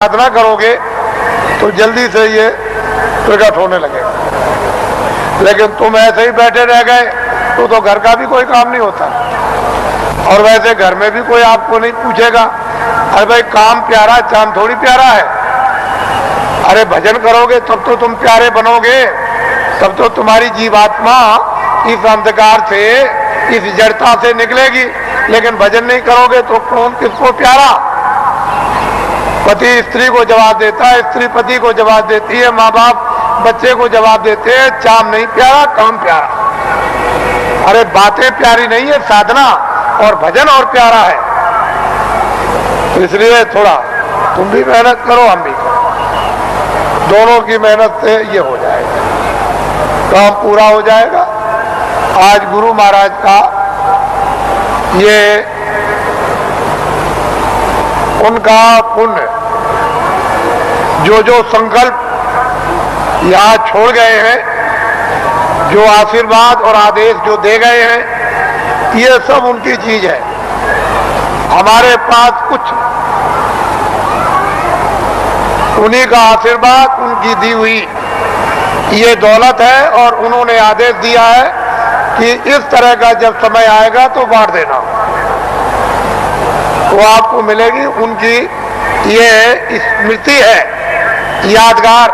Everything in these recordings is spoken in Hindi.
साधना करोगे तो जल्दी से ये प्रकट होने लगेगा। लेकिन तुम ऐसे ही बैठे रह गए तो घर का भी कोई काम नहीं होता, और वैसे घर में भी कोई आपको नहीं पूछेगा अरे भाई काम प्यारा चांद थोड़ी प्यारा है। अरे भजन करोगे तब तो तुम प्यारे बनोगे, तब तो तुम्हारी जीवात्मा इस अंधकार से, इस जड़ता से निकलेगी। लेकिन भजन नहीं करोगे तो कौन किसको प्यारा? पति स्त्री को जवाब देता है, स्त्री पति को जवाब देती है, माँ बाप बच्चे को जवाब देते हैं, चाम नहीं प्यारा काम प्यारा। अरे बातें प्यारी नहीं है, साधना और भजन और प्यारा है। तो इसलिए थोड़ा तुम भी मेहनत करो, हम भी करो, दोनों की मेहनत से ये हो जाएगा, काम पूरा हो जाएगा। आज गुरु महाराज का ये उनका पुण्य जो संकल्प यहाँ छोड़ गए हैं, जो आशीर्वाद और आदेश जो दे गए हैं, ये सब उनकी चीज है। हमारे पास कुछ उन्हीं का आशीर्वाद, उनकी दी हुई ये दौलत है, और उन्होंने आदेश दिया है कि इस तरह का जब समय आएगा तो बांट देना, वो आपको मिलेगी। उनकी ये स्मृति है, यादगार,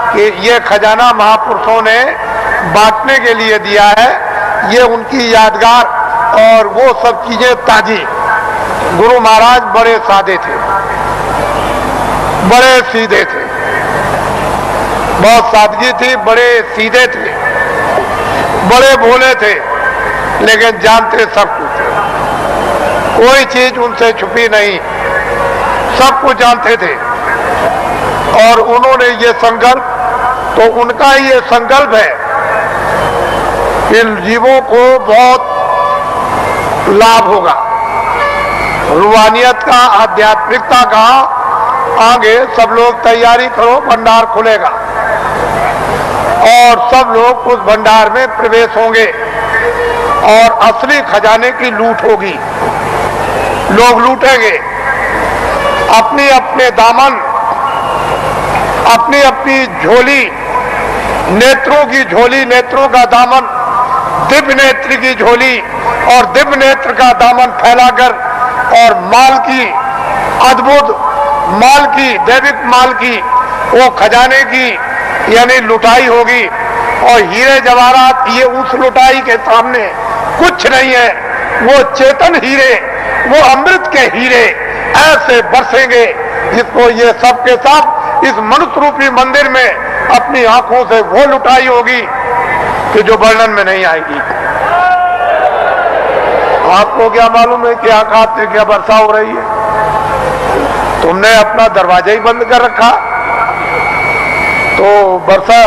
कि ये खजाना महापुरुषों ने बांटने के लिए दिया है, ये उनकी यादगार। और वो सब चीजें ताजी। गुरु महाराज बड़े सादे थे, बड़े सीधे थे, बहुत सादगी थी, बड़े सीधे थे, बड़े भोले थे, लेकिन जानते सब कुछ थे, कोई चीज उनसे छुपी नहीं, सब कुछ जानते थे। और उन्होंने ये संकल्प, तो उनका ये संकल्प है कि जीवों को बहुत लाभ होगा, रूहानियत का, आध्यात्मिकता का। आगे सब लोग तैयारी करो, भंडार खुलेगा और सब लोग उस भंडार में प्रवेश होंगे, और असली खजाने की लूट होगी। लोग लूटेंगे अपनी अपने दामन, अपनी अपनी झोली, नेत्रों की झोली, नेत्रों का दामन, दिव्य नेत्र की झोली और दिव्य नेत्र का दामन फैलाकर, और माल की, अद्भुत माल की, दैविक माल की, वो खजाने की यानी लुटाई होगी। और हीरे जवाहरात ये उस लुटाई के सामने कुछ नहीं है। वो चेतन हीरे, वो अमृत के हीरे ऐसे बरसेंगे जिसको ये सब के सब इस मनुष्य रूपी मंदिर में अपनी आंखों से वो लुटाई होगी कि जो वर्णन में नहीं आएगी। आपको क्या मालूम है कि आकाश से क्या वर्षा हो रही है? तुमने अपना दरवाजा ही बंद कर रखा, तो वर्षा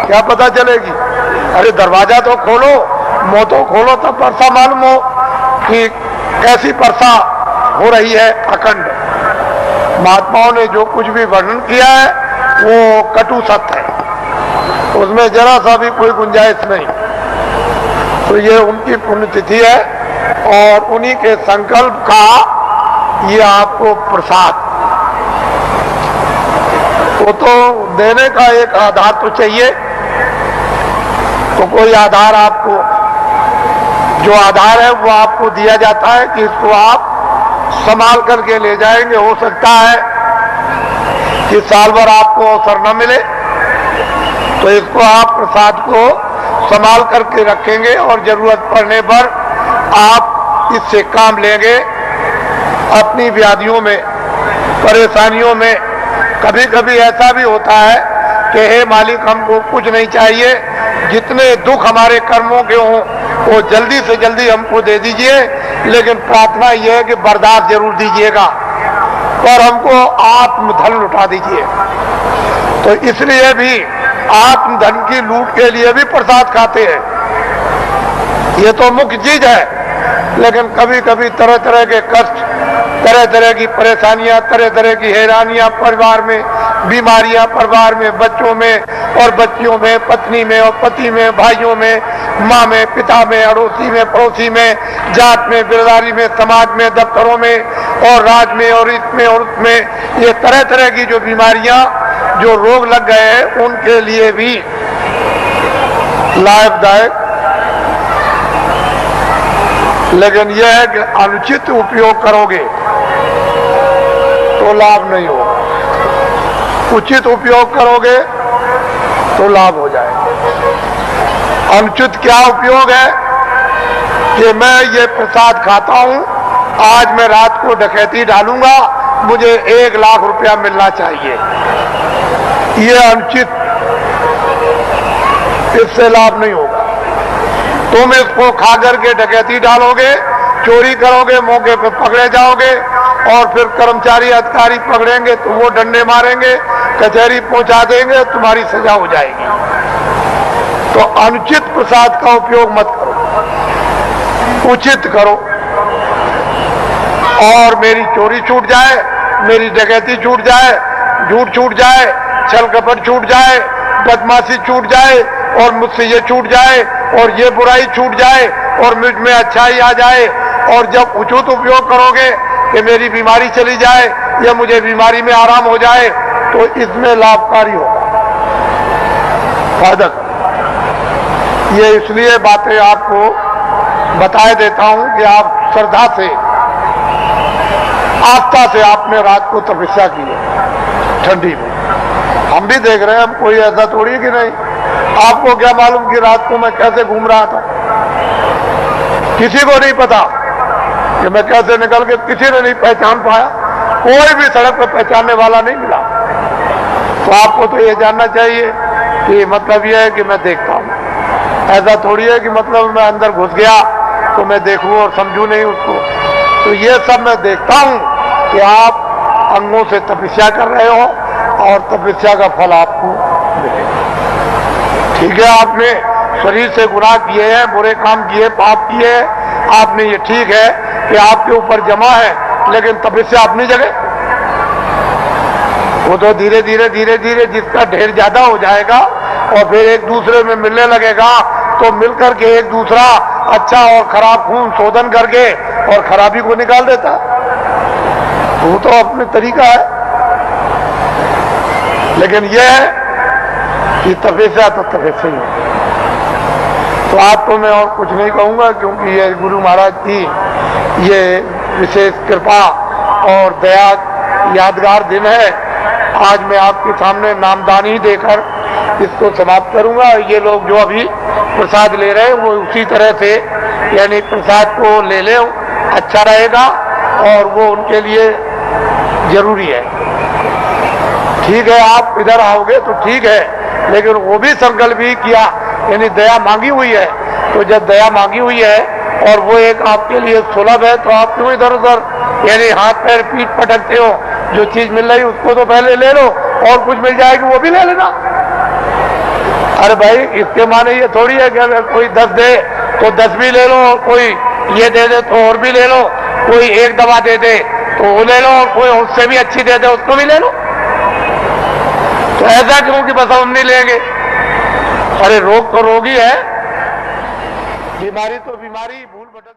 क्या पता चलेगी? अरे दरवाजा तो खोलो, मुंह तो खोलो, तब वर्षा मालूम हो कि कैसी वर्षा हो रही है अखंड। महात्माओं ने जो कुछ भी वर्णन किया है वो कटु सत्य है, उसमें जरा सा भी कोई गुंजाइश नहीं। तो ये उनकी पुण्यतिथि है, और उन्हीं के संकल्प का ये आपको प्रसाद। वो तो देने का एक आधार तो चाहिए, तो कोई आधार आपको, जो आधार है वो आपको दिया जाता है कि इसको आप संभाल करके ले जाएंगे। हो सकता है कि साल भर आपको अवसर न मिले, तो इसको आप प्रसाद को संभाल करके रखेंगे, और जरूरत पड़ने पर आप इससे काम लेंगे। अपनी व्याधियों में, परेशानियों में कभी कभी ऐसा भी होता है कि हे मालिक, हमको कुछ नहीं चाहिए, जितने दुख हमारे कर्मों के हों वो जल्दी से जल्दी हमको दे दीजिए, लेकिन प्रार्थना यह है कि बर्दाश्त जरूर दीजिएगा, और हमको आत्मधन लुटा दीजिए। तो इसलिए भी आत्मधन की लूट के लिए भी प्रसाद खाते हैं, ये तो मुख्य चीज है। लेकिन कभी कभी तरह तरह के कष्ट तरह तरह की परेशानियां, तरह तरह की हैरानियां परिवार में, बीमारियां परिवार में, बच्चों में और बच्चियों में, पत्नी में और पति में, भाइयों में, माँ में, पिता में, अड़ोसी में, पड़ोसी में, जात में, बिरदारी में, समाज में, दफ्तरों में और राज में और इसमें और उसमें, ये तरह तरह की जो बीमारियां, जो रोग लग गए हैं, उनके लिए भी लाभदायक। लेकिन यह है कि अनुचित उपयोग करोगे तो लाभ नहीं होगा, उचित उपयोग करोगे तो लाभ हो जाएगा। अनुचित क्या उपयोग है कि मैं ये प्रसाद खाता हूं, आज मैं रात को डकैती डालूंगा, मुझे 1 लाख रुपया मिलना चाहिए, ये अनुचित, इससे लाभ नहीं होगा। तुम इसको खा करके डकैती डालोगे, चोरी करोगे, मौके पर पकड़े जाओगे और फिर कर्मचारी अधिकारी पकड़ेंगे तो वो डंडे मारेंगे, कचहरी पहुंचा देंगे, तुम्हारी सजा हो जाएगी। तो अनुचित प्रसाद का उपयोग मत करो, उचित करो। और मेरी चोरी छूट जाए, मेरी डकैती छूट जाए, झूठ छूट जाए, छल कपट छूट जाए, बदमाशी छूट जाए और मुझसे ये छूट जाए और ये बुराई छूट जाए और मुझ में अच्छाई आ जाए, और जब उचित उपयोग करोगे कि मेरी बीमारी चली जाए या मुझे बीमारी में आराम हो जाए, तो इसमें लाभकारी होगा, फायदा। ये इसलिए बातें आपको बताए देता हूं कि आप श्रद्धा से, आस्था से आपने रात को तपस्या की है ठंडी में। हम भी देख रहे हैं, हम कोई ऐसा थोड़ी कि नहीं। आपको क्या मालूम कि रात को मैं कैसे घूम रहा था, किसी को नहीं पता कि मैं कैसे निकल के, किसी ने नहीं पहचान पाया, कोई भी सड़क पर पहचानने वाला नहीं मिला। तो आपको तो ये जानना चाहिए कि मतलब ये है कि मैं देखता हूं, ऐसा थोड़ी है कि मतलब मैं अंदर घुस गया तो मैं देखूं और समझूं नहीं उसको। तो ये सब मैं देखता हूं कि आप अंगों से तपस्या कर रहे हो और तपस्या का फल आपको मिलेगा। ठीक है, आपने शरीर से गुनाह किए हैं, बुरे काम किए, पाप किए, आपने, ये ठीक है कि आपके ऊपर जमा है, लेकिन तपस्या अपनी जगह। वो तो धीरे धीरे धीरे धीरे जिसका ढेर ज्यादा हो जाएगा और फिर एक दूसरे में मिलने लगेगा, तो मिलकर के एक दूसरा अच्छा और खराब खून शोधन करके और खराबी को निकाल देता। वो तो अपने तरीका है। लेकिन यह है कि तपस्या तो तपस्या ही है। तो आपको मैं और कुछ नहीं कहूंगा, क्योंकि ये गुरु महाराज की ये विशेष कृपा और दया यादगार दिन है। आज मैं आपके सामने नामदानी देकर इसको समाप्त करूंगा। ये लोग जो अभी प्रसाद ले रहे हैं वो उसी तरह से, यानी प्रसाद को ले लें, अच्छा रहेगा और वो उनके लिए जरूरी है। ठीक है, आप इधर आओगे तो ठीक है, लेकिन वो भी संकल्प ही किया, यानी दया मांगी हुई है। तो जब दया मांगी हुई है और वो एक आपके लिए सुलभ है, तो आप क्यों इधर उधर यानी हाथ पैर पीठ पटकते हो? जो चीज मिल रही उसको तो पहले ले लो, और कुछ मिल जाएगी वो भी ले लेना। अरे भाई, इसके माने ये थोड़ी है कि अगर कोई 10 दे तो 10 भी ले लो, और कोई ये दे दे तो और भी ले लो, कोई एक दवा दे दे तो वो ले लो, और कोई उससे भी अच्छी दे दे उसको भी ले लो। तो ऐसा क्यों कि बस हम नहीं लेंगे? अरे रोग तो रोग ही है, बीमारी तो बीमारी, भूल भटक